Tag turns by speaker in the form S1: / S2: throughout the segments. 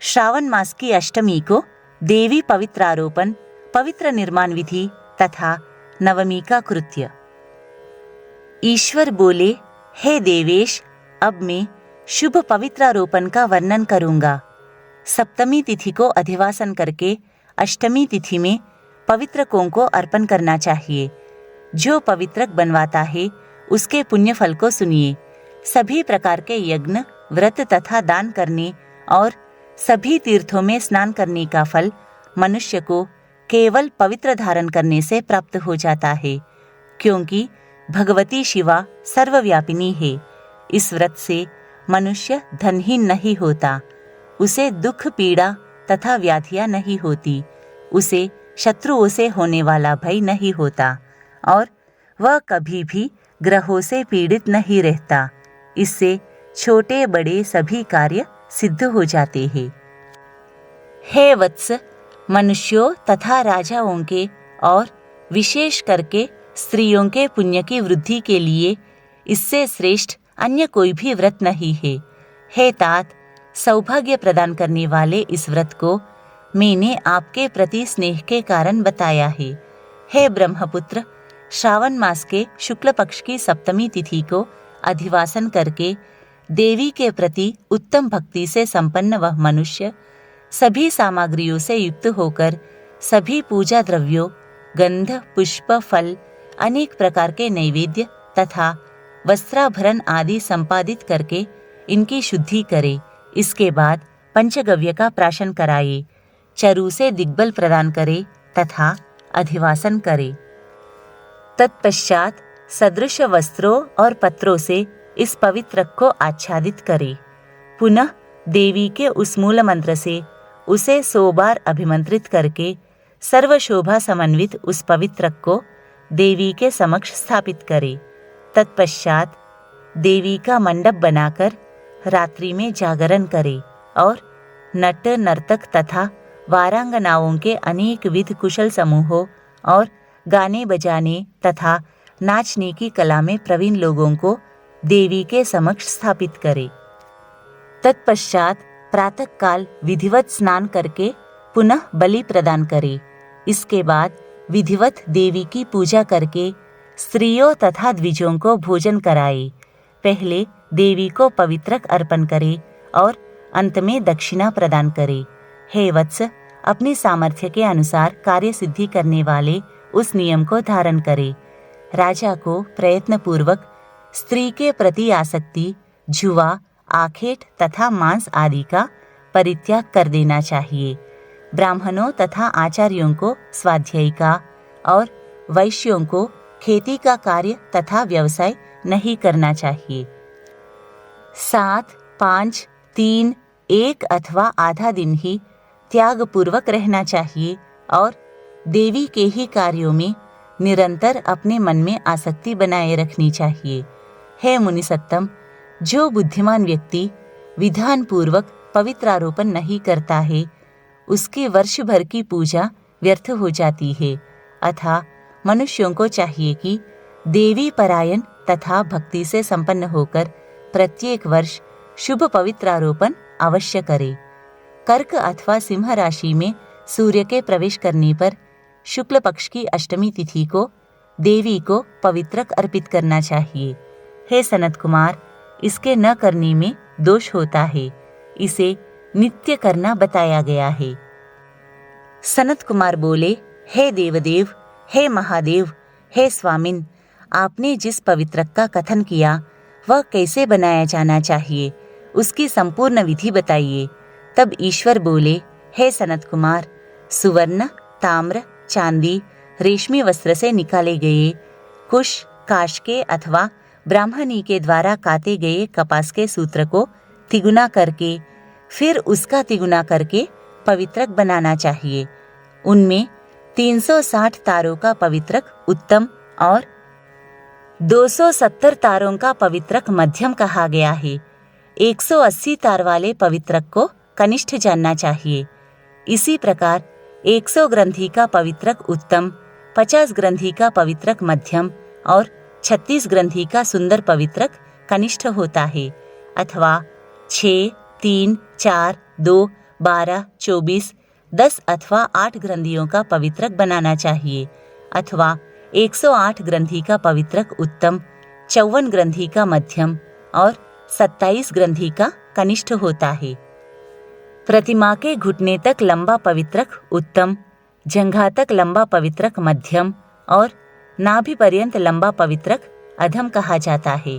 S1: श्रावण मास की अष्टमी को देवी पवित्रारोपण, पवित्र निर्माण विधि तथा नवमी का कृत्य। ईश्वर बोले, हे देवेश, अब मैं शुभ पवित्रारोपण का वर्णन करूंगा। सप्तमी तिथि को अधिवासन करके अष्टमी तिथि में पवित्रकों को अर्पण करना चाहिए। जो पवित्रक बनवाता है उसके पुण्य फल को सुनिए। सभी प्रकार के यज्ञ, व्रत तथा दान करने और सभी तीर्थों में स्नान करने का फल मनुष्य को केवल पवित्र धारण करने से प्राप्त हो जाता है, क्योंकि भगवती शिवा सर्वव्यापिनी है। इस व्रत से मनुष्य धनहीन नहीं होता, उसे दुख, पीड़ा तथा व्याधियां नहीं होती, उसे शत्रुओं से होने वाला भय नहीं होता और वह कभी भी ग्रहों से पीड़ित नहीं रहता। इससे छोटे बड़े सभी कार्य सिद्ध हो जाते हैं। हे वत्स, मनुष्यों तथा राजाओं के और विशेष करके स्त्रियों के पुण्य की वृद्धि के लिए इससे श्रेष्ठ अन्य कोई भी व्रत नहीं है। हे तात, सौभाग्य प्रदान करने वाले इस व्रत को मैंने आपके प्रति स्नेह के कारण बताया है। हे ब्रह्मपुत्र, श्रावण मास के शुक्ल पक्ष की सप्तमी तिथि को अधिवासन करके देवी के प्रति उत्तम भक्ति से संपन्न वह मनुष्य सभी सामग्रियों से युक्त होकर सभी पूजा द्रव्यों, गंध, पुष्प, फल, अनेक प्रकार के नैवेद्य तथा वस्त्राभरण आदि संपादित करके इनकी शुद्धि करे। इसके बाद पंचगव्य का प्राशन कराए, चरु से दिग्बल प्रदान करे तथा अधिवासन करे। तत्पश्चात सदृश वस्त्रों और पत्रों से इस पवित्र को आच्छादित करे। पुनः देवी के उस मूल मंत्र से उसे 100 बार अभिमंत्रित करके सर्वशोभा समन्वित उस पवित्र को देवी के समक्ष स्थापित करे। तत्पश्चात देवी का मंडप बनाकर रात्रि में जागरण करे और नट, नर्तक तथा वारांगनाओं के अनेक विध कुशल समूहों और गाने बजाने तथा नाचने की कला में प्रवीण लोगों को देवी के समक्ष स्थापित करे। तत्पश्चात प्रातः काल विधिवत स्नान करके पुनः बलि प्रदान करे। इसके बाद विधिवत देवी की पूजा करके स्त्रियों तथा द्विजों को भोजन कराए। पहले देवी को पवित्रक अर्पण करे और अंत में दक्षिणा प्रदान करे। हे वत्स, अपनी सामर्थ्य के अनुसार कार्य सिद्धि करने वाले उस नियम को धारण करे। राजा को प्रयत्न पूर्वक स्त्री के प्रति आसक्ति, जुआ, आखेट तथा मांस आदि का परित्याग कर देना चाहिए। ब्राह्मणों तथा आचार्यों को स्वाध्याय का और वैश्यों को खेती का कार्य तथा व्यवसाय नहीं करना चाहिए। 7, 5, 3, 1 अथवा आधा दिन ही त्याग पूर्वक रहना चाहिए और देवी के ही कार्यों में निरंतर अपने मन में आसक्ति बनाए रखनी चाहिए। हे मुनिसत्तम, जो बुद्धिमान व्यक्ति विधान पूर्वक पवित्रारोपण नहीं करता है, उसकी वर्ष भर की पूजा व्यर्थ हो जाती है। अतः मनुष्यों को चाहिए कि देवी परायण तथा भक्ति से संपन्न होकर प्रत्येक वर्ष शुभ पवित्रारोपण अवश्य करे। कर्क अथवा सिंह राशि में सूर्य के प्रवेश करने पर शुक्ल पक्ष की अष्टमी तिथि को देवी को पवित्रक अर्पित करना चाहिए। हे सनत कुमार, इसके न करने में दोष होता है, इसे नित्य करना बताया गया है। सनत कुमार बोले, हे देवदेव, हे महादेव, हे स्वामिन, आपने जिस पवित्रक का कथन किया वह कैसे बनाया जाना चाहिए, उसकी संपूर्ण विधि बताइए। तब ईश्वर बोले, हे सनत कुमार, सुवर्ण, ताम्र, चांदी, रेशमी वस्त्र से निकाले गए कुश, काश अथवा ब्राह्मणी के द्वारा काटे गए कपास के सूत्र को तिगुना करके फिर उसका तिगुना करके पवित्रक बनाना चाहिए। उनमें 360 तारों का पवित्रक उत्तम और 270 तारों का पवित्रक मध्यम कहा गया है। 180 तार वाले पवित्रक को कनिष्ठ जानना चाहिए। इसी प्रकार 100 ग्रंथि का पवित्रक उत्तम, 50 ग्रंथि का पवित्रक मध्यम और 36 ग्रंथि का सुंदर पवित्रक कनिष्ठ होता है। अथवा 6, 3, 4, 2 12, 24, 10 अथवा 8 ग्रंथियों का पवित्रक बनाना चाहिए, अथवा 108 ग्रंथि का पवित्रक उत्तम, 54 ग्रंथि का मध्यम और 27 ग्रंथि का कनिष्ठ होता है। प्रतिमा के घुटने तक लंबा पवित्रक उत्तम, जंघा तक लंबा पवित्रक मध्यम और नाभि पर्यंत लंबा पवित्रक अधम कहा जाता है।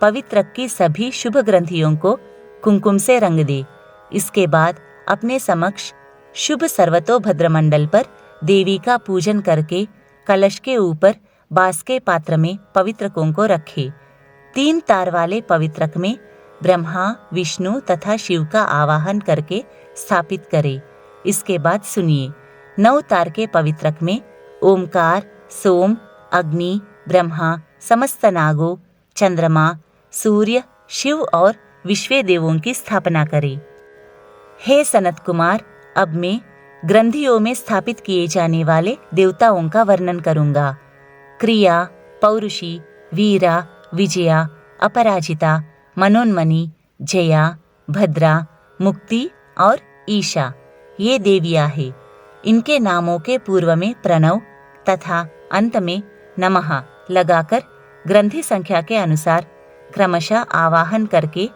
S1: पवित्रक की सभी शुभ ग्रंथियों को कुमकुम से रंग दे। इसके बाद अपने समक्ष शुभ सर्वतोभद्र मंडल पर देवी का पूजन करके कलश के ऊपर बांस के पात्र में पवित्रकों को रखे। 3 तार वाले पवित्रक में ब्रह्मा, विष्णु तथा शिव का आवाहन करके स्थापित करे। इसके बाद सुनिए, 9 तार के पवित्रक में ओमकार, सोम, अग्नि, ब्रह्मा, समस्त नागों, चंद्रमा, सूर्य, शिव और विश्व देवों की स्थापना करे। हे सनत कुमार, अब मैं ग्रंथियों में स्थापित किए जाने वाले देवताओं का वर्णन करूंगा। क्रिया, पौरुषी, वीरा, विजया, अपराजिता, मनोन्मणि, जया, भद्रा, मुक्ति और ईशा ये देवियां हैं। इनके नामों के पूर्व में प्रणव तथा अंत में नमः लगाकर ग्रंथि संख्या के अनुसार क्रमशः आवाहन करके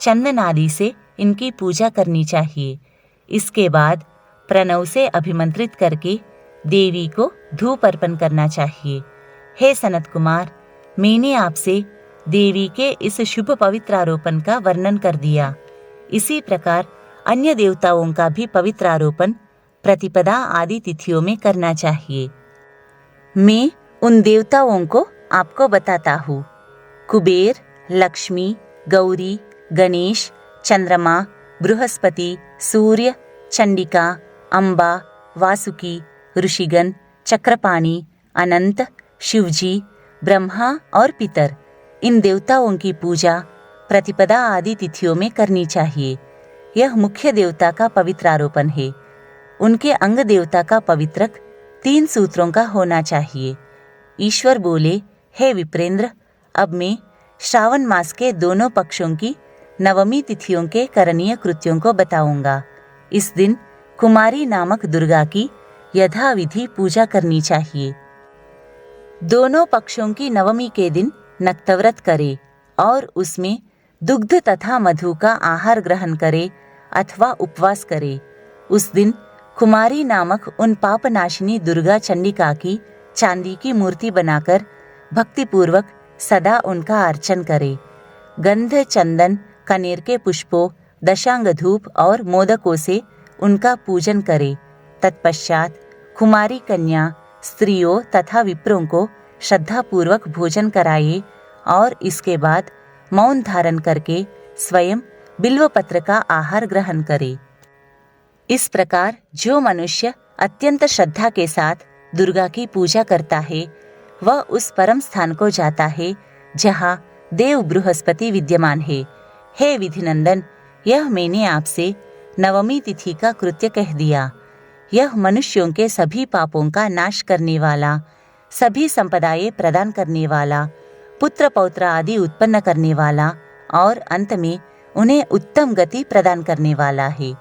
S1: चंदन आदि से इनकी पूजा करनी चाहिए। इसके बाद प्रणव से अभिमंत्रित करके देवी को धूप अर्पण करना चाहिए। हे सनत कुमार, मैंने आपसे देवी के इस शुभ पवित्रारोपण का वर्णन कर दिया। इसी प्रकार अन्य देवताओं का भी पवित्रारोपण प्रतिपदा आदि तिथियों में करना चाहिए। मैं उन देवताओं को आपको बताता हूँ। कुबेर, लक्ष्मी, गौरी, गणेश, चंद्रमा, बृहस्पति, सूर्य, चंडिका, अंबा, वासुकी, ऋषिगण, चक्रपाणि, अनंत, शिवजी, ब्रह्मा और पितर, इन देवताओं की पूजा प्रतिपदा आदि तिथियों में करनी चाहिए। यह मुख्य देवता का पवित्रारोपण है। उनके अंग देवता का पवित्रक 3 सूत्रों का होना चाहिए। ईश्वर बोले, हे विप्रेंद्र, अब मैं श्रावण मास के दोनों पक्षों की नवमी तिथियों के करणीय कृत्यों को बताऊंगा। इस दिन कुमारी नामक दुर्गा की यथाविधि पूजा करनी चाहिए। दोनों पक्षों की नवमी के दिन नक्तव्रत करे और उसमें दुग्ध तथा मधु का आहार ग्रहण करे अथवा उपवास करे। उस दिन कुमारी नामक उन पापनाशिनी दुर्गा चंडिका की चांदी की मूर्ति बनाकर भक्तिपूर्वक सदा उनका अर्चन करे। गंध, चंदन, कनेर के पुष्पों, दशांग धूप और मोदकों से उनका पूजन करे। तत्पश्चात कुमारी कन्या, स्त्रियों तथा विप्रों को श्रद्धापूर्वक भोजन कराए और इसके बाद मौन धारण करके स्वयं बिल्वपत्र का आहार ग्रहण करे। इस प्रकार जो मनुष्य अत्यंत श्रद्धा के साथ दुर्गा की पूजा करता है वह उस परम स्थान को जाता है जहाँ देव बृहस्पति विद्यमान है। हे विधिनंदन, यह मैंने आपसे नवमी तिथि का कृत्य कह दिया। यह मनुष्यों के सभी पापों का नाश करने वाला, सभी संपदाएं प्रदान करने वाला, पुत्र पौत्र आदि उत्पन्न करने वाला और अंत में उन्हें उत्तम गति प्रदान करने वाला है।